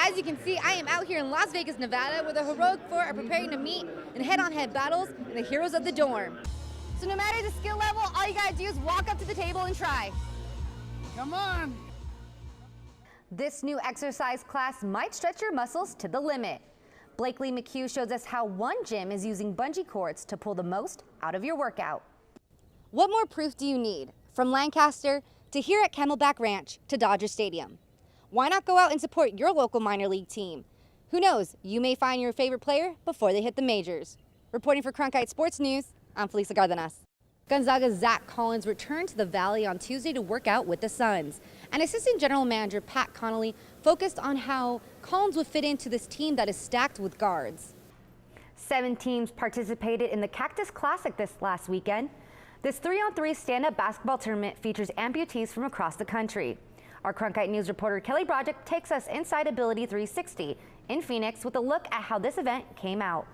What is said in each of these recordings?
as you can see, I am out here in Las Vegas, Nevada, where the heroic four are preparing to meet in head-on-head battles in the heroes of the dorm. So no matter the skill level, all you gotta do is walk up to the table and try. Come on. This new exercise class might stretch your muscles to the limit. Blakely McHugh shows us how one gym is using bungee cords to pull the most out of your workout. What more proof do you need? From Lancaster to here at Camelback Ranch to Dodger Stadium. Why not go out and support your local minor league team? Who knows, you may find your favorite player before they hit the majors. Reporting for Cronkite Sports News, I'm Felisa Cárdenas. Gonzaga's Zach Collins returned to the Valley on Tuesday to work out with the Suns. And Assistant General Manager Pat Connolly focused on how Collins would fit into this team that is stacked with guards. 7 teams participated in the Cactus Classic this last weekend. This 3-on-3 stand-up basketball tournament features amputees from across the country. Our Cronkite News reporter Kelly Broderick takes us inside Ability 360 in Phoenix with a look at how this event came out.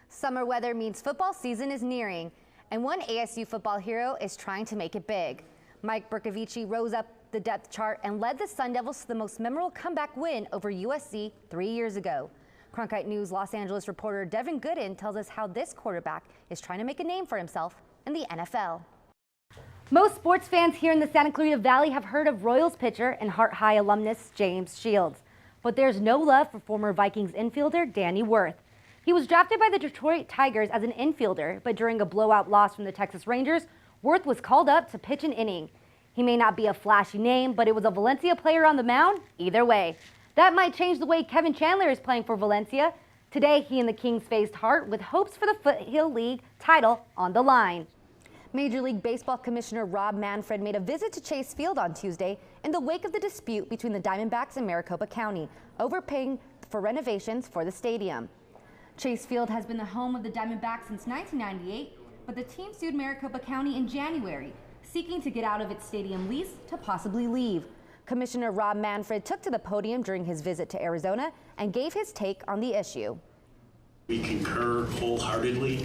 Summer weather means football season is nearing, and one ASU football hero is trying to make it big. Mike Bercovici rose up the depth chart and led the Sun Devils to the most memorable comeback win over USC 3 years ago. Cronkite News Los Angeles reporter Devin Gooden tells us how this quarterback is trying to make a name for himself in the NFL. Most sports fans here in the Santa Clarita Valley have heard of Royals pitcher and Hart High alumnus James Shields, but there's no love for former Vikings infielder Danny Worth. He was drafted by the Detroit Tigers as an infielder, but during a blowout loss from the Texas Rangers, Worth was called up to pitch an inning. He may not be a flashy name, but it was a Valencia player on the mound either way. That might change the way Kevin Chandler is playing for Valencia. Today, he and the Kings faced Hart with hopes for the Foothill League title on the line. Major League Baseball Commissioner Rob Manfred made a visit to Chase Field on Tuesday in the wake of the dispute between the Diamondbacks and Maricopa County over paying for renovations for the stadium. Chase Field has been the home of the Diamondbacks since 1998, but the team sued Maricopa County in January, seeking to get out of its stadium lease to possibly leave. Commissioner Rob Manfred took to the podium during his visit to Arizona and gave his take on the issue. We concur wholeheartedly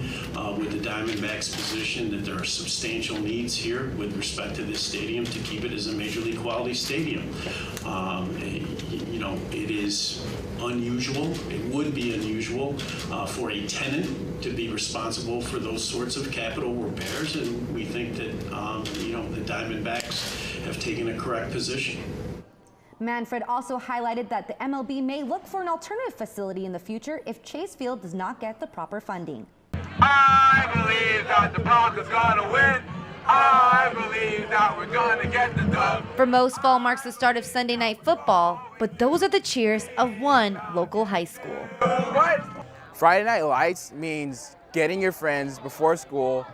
with the Diamondbacks' position that there are substantial needs here with respect to this stadium to keep it as a major league quality stadium. It is unusual, it would be unusual for a tenant to be responsible for those sorts of capital repairs, and we think that the Diamondbacks have taken a correct position. Manfred also highlighted that the MLB may look for an alternative facility in the future if Chase Field does not get the proper funding. I believe that the Broncos gonna win. I believe that we're gonna get the dub. For most, fall marks the start of Sunday night football, but those are the cheers of one local high school. What? Friday Night Lights means getting your friends before school,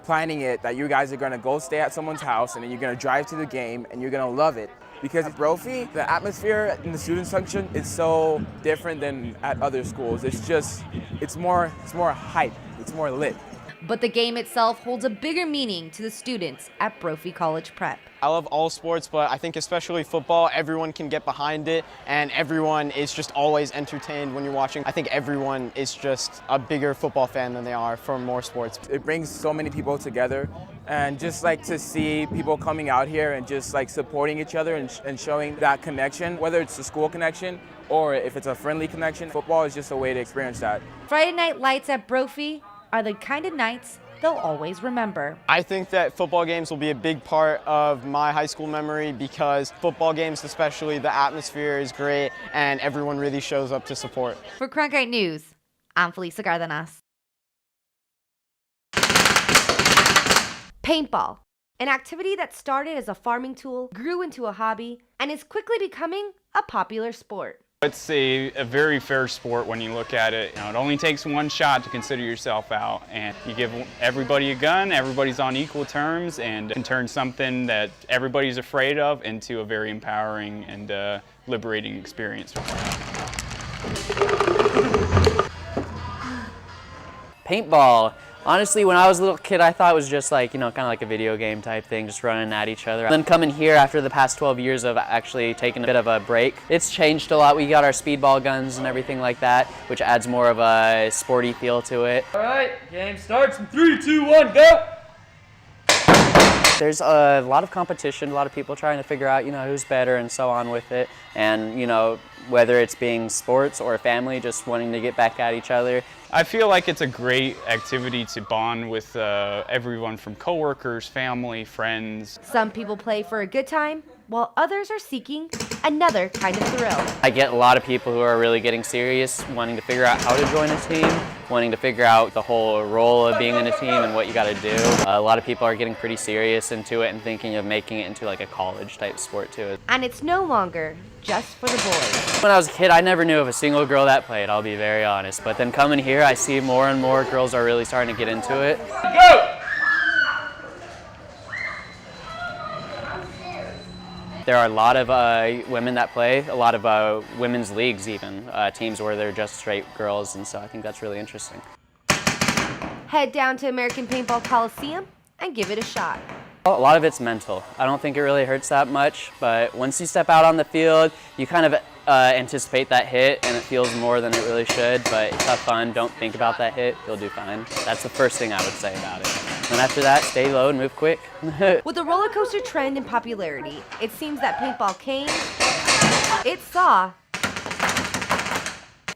planning it that you guys are gonna go stay at someone's house and then you're gonna drive to the game and you're gonna love it. Because at Brophy, the atmosphere in the student section is so different than at other schools. It's more hype, it's more lit. But the game itself holds a bigger meaning to the students at Brophy College Prep. I love all sports, but I think especially football, everyone can get behind it, and everyone is just always entertained when you're watching. I think everyone is just a bigger football fan than they are for more sports. It brings so many people together, and just like to see people coming out here and just like supporting each other and showing that connection, whether it's a school connection or if it's a friendly connection, football is just a way to experience that. Friday Night Lights at Brophy are the kind of nights they'll always remember. I think that football games will be a big part of my high school memory because football games especially, the atmosphere is great and everyone really shows up to support. For Cronkite News, I'm Felisa Cárdenas. Paintball, an activity that started as a farming tool, grew into a hobby, and is quickly becoming a popular sport. It's a very fair sport when you look at it. It only takes one shot to consider yourself out, and you give everybody a gun, everybody's on equal terms, and can turn something that everybody's afraid of into a very empowering and liberating experience. Paintball. Honestly, when I was a little kid, I thought it was just like, kind of like a video game type thing, just running at each other. Then coming here after the past 12 years of actually taking a bit of a break, it's changed a lot. We got our speedball guns and everything like that, which adds more of a sporty feel to it. All right, game starts in 3, 2, 1, go! There's a lot of competition, a lot of people trying to figure out, who's better and so on with it. And, whether it's being sports or family, just wanting to get back at each other. I feel like it's a great activity to bond with everyone from coworkers, family, friends. Some people play for a good time, while others are seeking another kind of thrill. I get a lot of people who are really getting serious, wanting to figure out how to join a team, wanting to figure out the whole role of being in a team and what you got to do. A lot of people are getting pretty serious into it and thinking of making it into like a college type sport too. And it's no longer just for the boys. When I was a kid, I never knew of a single girl that played, I'll be very honest. But then coming here, I see more and more girls are really starting to get into it. Go! There are a lot of women that play, a lot of women's leagues even, teams where they're just straight girls, and so I think that's really interesting. Head down to American Paintball Coliseum and give it a shot. A lot of it's mental. I don't think it really hurts that much, but once you step out on the field, you kind of anticipate that hit, and it feels more than it really should, but it's have fun. Don't think about that hit. You'll do fine. That's the first thing I would say about it. And after that, stay low and move quick. With the roller coaster trend in popularity, it seems that paintball came, it saw,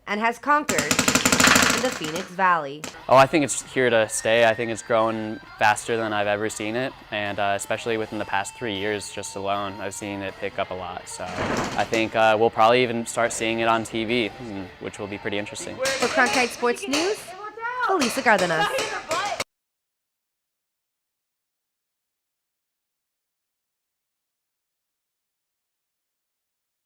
and has conquered in the Phoenix Valley. Oh, I think it's here to stay. I think it's growing faster than I've ever seen it, and especially within the past 3 years just alone, I've seen it pick up a lot. So I think we'll probably even start seeing it on TV, which will be pretty interesting. For Cronkite Sports News, Felisa Cárdenas.